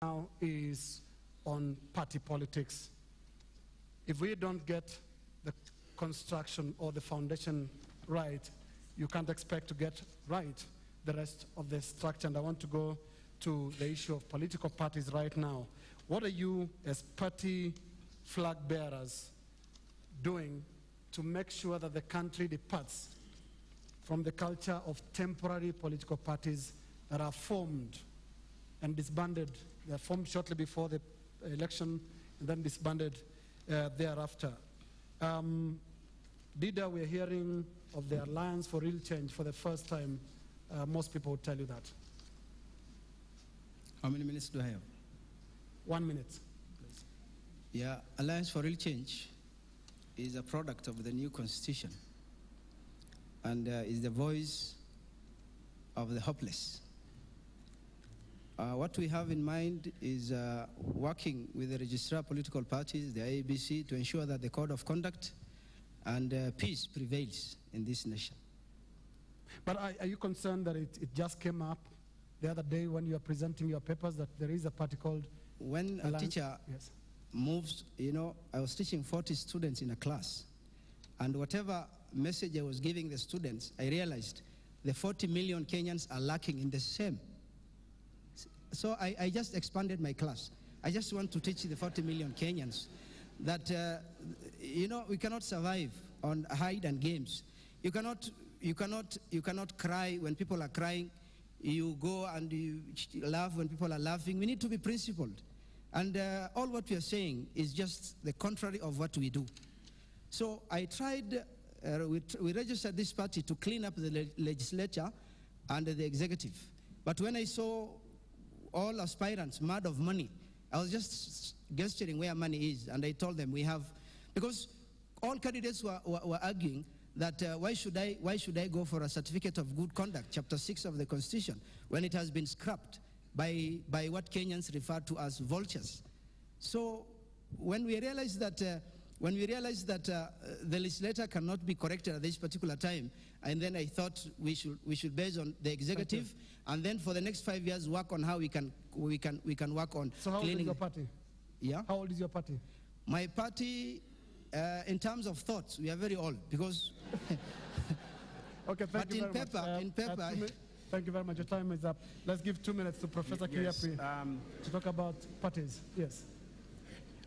now is on party politics. If we don't get the construction or the foundation right, you can't expect to get right the rest of the structure. And I want to go to the issue of political parties right now. What are you, as party flag bearers, doing to make sure that the country departs from the culture of temporary political parties that are formed and disbanded? They are formed shortly before the election and then disbanded thereafter. Dida, we're hearing of the Alliance for Real Change for the first time. Most people would tell you that. How many minutes do I have? 1 minute. Please. Yeah, Alliance for Real Change is a product of the new constitution and is the voice of the hopeless. What we have in mind is working with the registrar of political parties, the IEBC, to ensure that the code of conduct and peace prevails in this nation. But are you concerned that it just came up the other day when you are presenting your papers that there is a party called When a Alliance? teacher Yes. moves, I was teaching 40 students in a class, and whatever message I was giving the students, I realized the 40 million Kenyans are lacking in the same. So I just expanded my class. I just want to teach the 40 million Kenyans that, we cannot survive on hide and games. You cannot cry when people are crying. You go and you laugh when people are laughing. We need to be principled. And all what we are saying is just the contrary of what we do. So I tried, we registered this party to clean up the legislature and the executive. But when I saw all aspirants mad of money, I was just gesturing where money is, and I told them we have, because all candidates were arguing that why should I go for a certificate of good conduct, chapter 6 of the Constitution, when it has been scrapped by what Kenyans refer to as vultures. So when we realized that the legislator cannot be corrected at this particular time, and then I thought we should base on the executive, and then for the next 5 years work on how we can work on. So how old is your party? Yeah. How old is your party? My party, in terms of thoughts, we are very old because. Okay, thank you very much. In paper. Thank you very much. Your time is up. Let's give 2 minutes to Professor Kiriapi to talk about parties. Yes.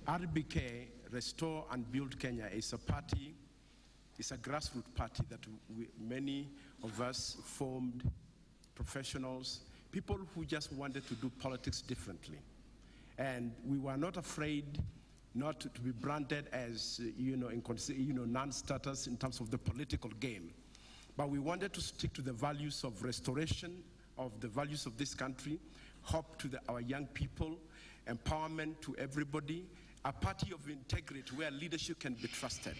RBK, Restore and Build Kenya, is a party. It's a grassroots party that many of us formed, professionals, people who just wanted to do politics differently. And we were not afraid not to be branded as, non-starters in terms of the political game. But we wanted to stick to the values of restoration, of the values of this country, hope to our young people, empowerment to everybody, a party of integrity where leadership can be trusted.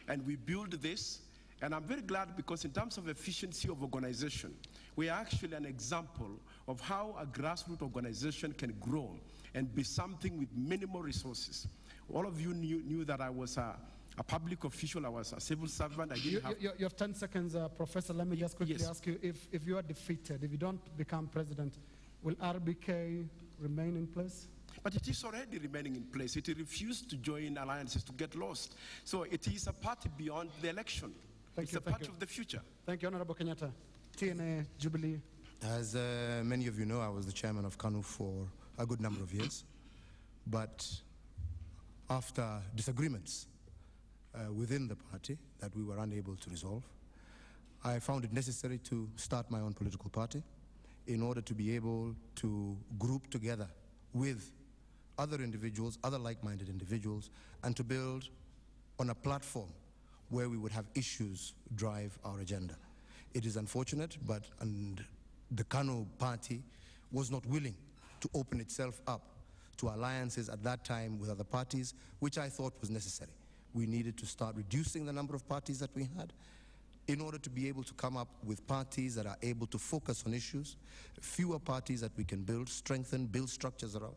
And we build this, and I'm very glad because in terms of efficiency of organization, we are actually an example of how a grassroots organization can grow and be something with minimal resources. All of you knew that I was a public official, I was a civil servant. You have 10 seconds, Professor. Let me just quickly ask you, if you are defeated, if you don't become president, will RBK remain in place? But it is already remaining in place. It refused to join alliances to get lost. So it is a party beyond the election. It's a part of the future. Thank you, Honorable Kenyatta. TNA, Jubilee. As many of you know, I was the chairman of KANU for a good number of years. But after disagreements within the party that we were unable to resolve, I found it necessary to start my own political party in order to be able to group together with other individuals, other like-minded individuals, and to build on a platform where we would have issues drive our agenda. It is unfortunate, but the KANU party was not willing to open itself up to alliances at that time with other parties, which I thought was necessary. We needed to start reducing the number of parties that we had in order to be able to come up with parties that are able to focus on issues, fewer parties that we can build, strengthen, build structures around.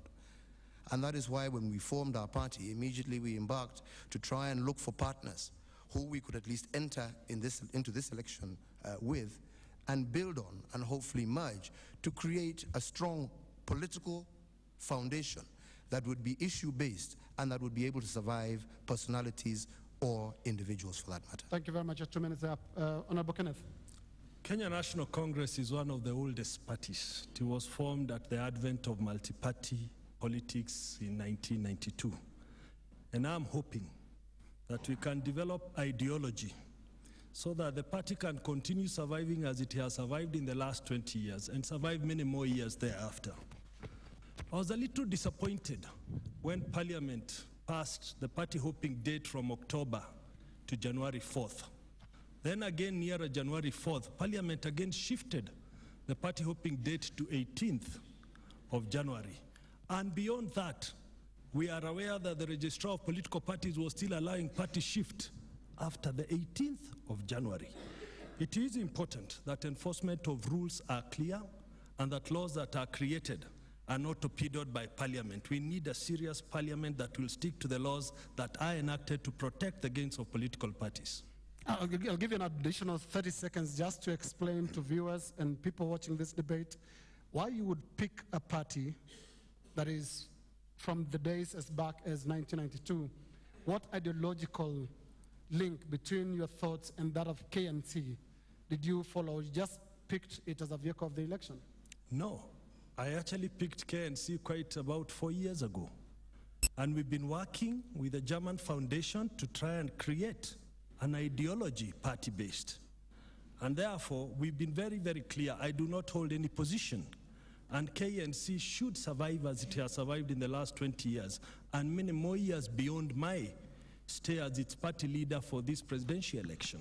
And that is why when we formed our party, immediately we embarked to try and look for partners who we could at least enter into this election with and build on and hopefully merge to create a strong political foundation that would be issue-based and that would be able to survive personalities or individuals for that matter. Thank you very much. 2 minutes up. Honorable Kenneth. Kenya National Congress is one of the oldest parties. It was formed at the advent of multi-party politics in 1992. And I'm hoping that we can develop ideology so that the party can continue surviving as it has survived in the last 20 years and survive many more years thereafter. I was a little disappointed when Parliament passed the party hopping date from October to January 4th. Then again, nearer January 4th, Parliament again shifted the party hopping date to 18th of January. And beyond that, we are aware that the Registrar of Political Parties was still allowing party shift after the 18th of January. It is important that enforcement of rules are clear and that laws that are created are not torpedoed by Parliament. We need a serious Parliament that will stick to the laws that are enacted to protect the gains of political parties. I'll give you an additional 30 seconds just to explain to viewers and people watching this debate why you would pick a party that is from the days as back as 1992. What ideological link between your thoughts and that of KNC did you follow? You just picked it as a vehicle of the election? No, I actually picked KNC quite about 4 years ago. And we've been working with the German Foundation to try and create an ideology party-based. And therefore, we've been very, very clear. I do not hold any position. And KNC should survive as it has survived in the last 20 years, and many more years beyond my stay as its party leader for this presidential election.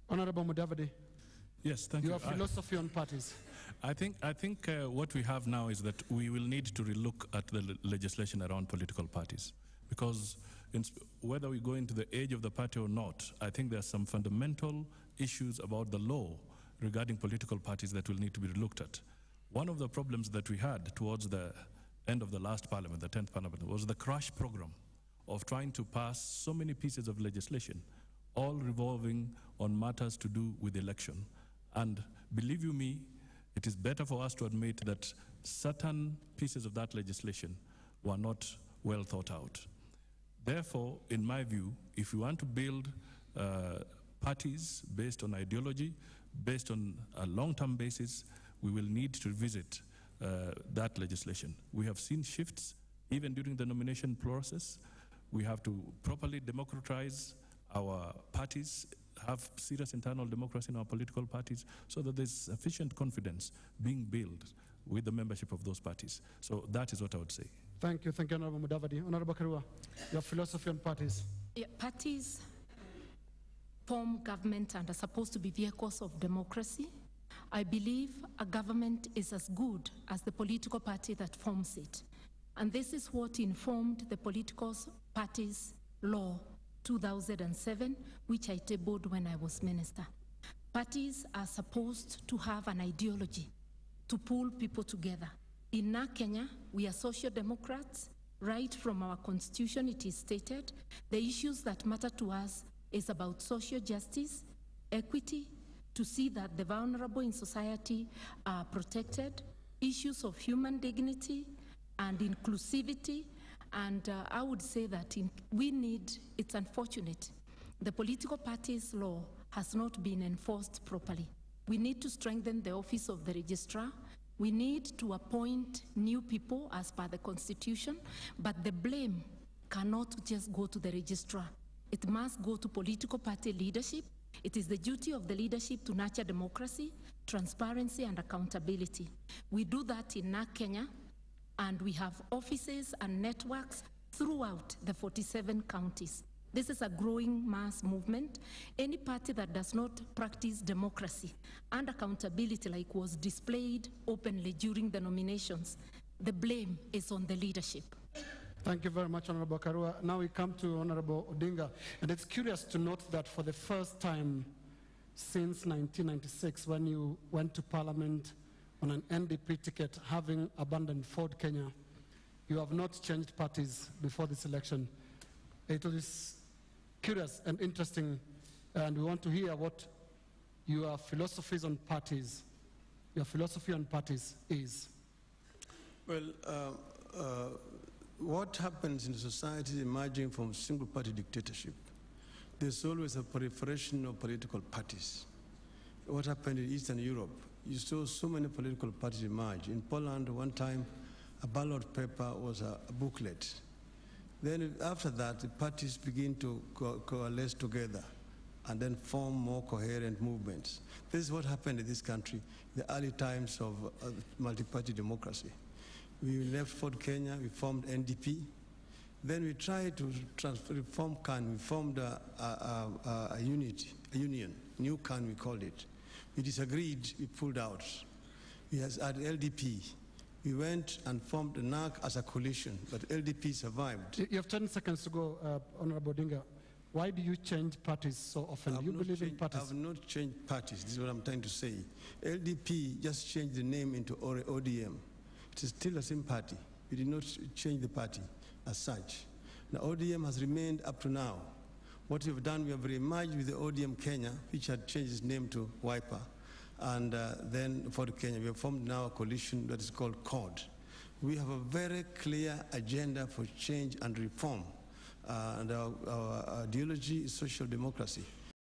Honorable Mudavadi. Yes, thank you. Your philosophy on parties. I think what we have now is that we will need to relook at the legislation around political parties, because whether we go into the age of the party or not, I think there are some fundamental issues about the law regarding political parties that will need to be looked at. One of the problems that we had towards the end of the last parliament, the 10th parliament, was the crash program of trying to pass so many pieces of legislation, all revolving on matters to do with election. And believe you me, it is better for us to admit that certain pieces of that legislation were not well thought out. Therefore, in my view, if we want to build parties based on ideology, based on a long-term basis, we will need to revisit that legislation. We have seen shifts even during the nomination process. We have to properly democratize our parties, have serious internal democracy in our political parties, so that there's sufficient confidence being built with the membership of those parties. So that is what I would say. Thank you, Honorable Mudavadi. Honorable Karua, your philosophy on parties. Yeah, parties form government and are supposed to be vehicles of democracy. I believe a government is as good as the political party that forms it. And this is what informed the political parties law 2007, which I tabled when I was minister. Parties are supposed to have an ideology to pull people together. In Kenya, we are social democrats. Right from our constitution, it is stated, the issues that matter to us is about social justice, equity, to see that the vulnerable in society are protected, issues of human dignity and inclusivity. And I would say that it's unfortunate, the political parties law has not been enforced properly. We need to strengthen the office of the registrar. We need to appoint new people as per the constitution, but the blame cannot just go to the registrar. It must go to political party leadership. It is the duty of the leadership to nurture democracy, transparency, and accountability. We do that in Kenya, and we have offices and networks throughout the 47 counties. This is a growing mass movement. Any party that does not practice democracy and accountability like was displayed openly during the nominations, the blame is on the leadership. Thank you very much, Honorable Karua. Now we come to Honorable Odinga. And it's curious to note that for the first time since 1996, when you went to Parliament on an NDP ticket, having abandoned Ford Kenya, you have not changed parties before this election. It is curious and interesting, and we want to hear what your philosophy on parties is. Well, what happens in society emerging from single-party dictatorship? There's always a proliferation of political parties. What happened in Eastern Europe? You saw so many political parties emerge. In Poland, one time, a ballot paper was a booklet. Then after that, the parties begin to coalesce together and then form more coherent movements. This is what happened in this country in the early times of multi-party democracy. We left Ford Kenya, we formed NDP. Then we tried to reform CAN. We formed a union, new CAN we called it. We disagreed, we pulled out. We had LDP. We went and formed the NAC as a coalition, but LDP survived. You have 10 seconds to go, Honorable Odinga. Why do you change parties so often? Do you believe in parties? I have not changed parties. This is what I'm trying to say. LDP just changed the name into ODM. It is still the same party. We did not change the party as such. The ODM has remained up to now. What we've done, we have remerged with the ODM Kenya, which had changed its name to Wiper, and then for the Kenya, we have formed now a coalition that is called CORD. We have a very clear agenda for change and reform, and our ideology is social democracy.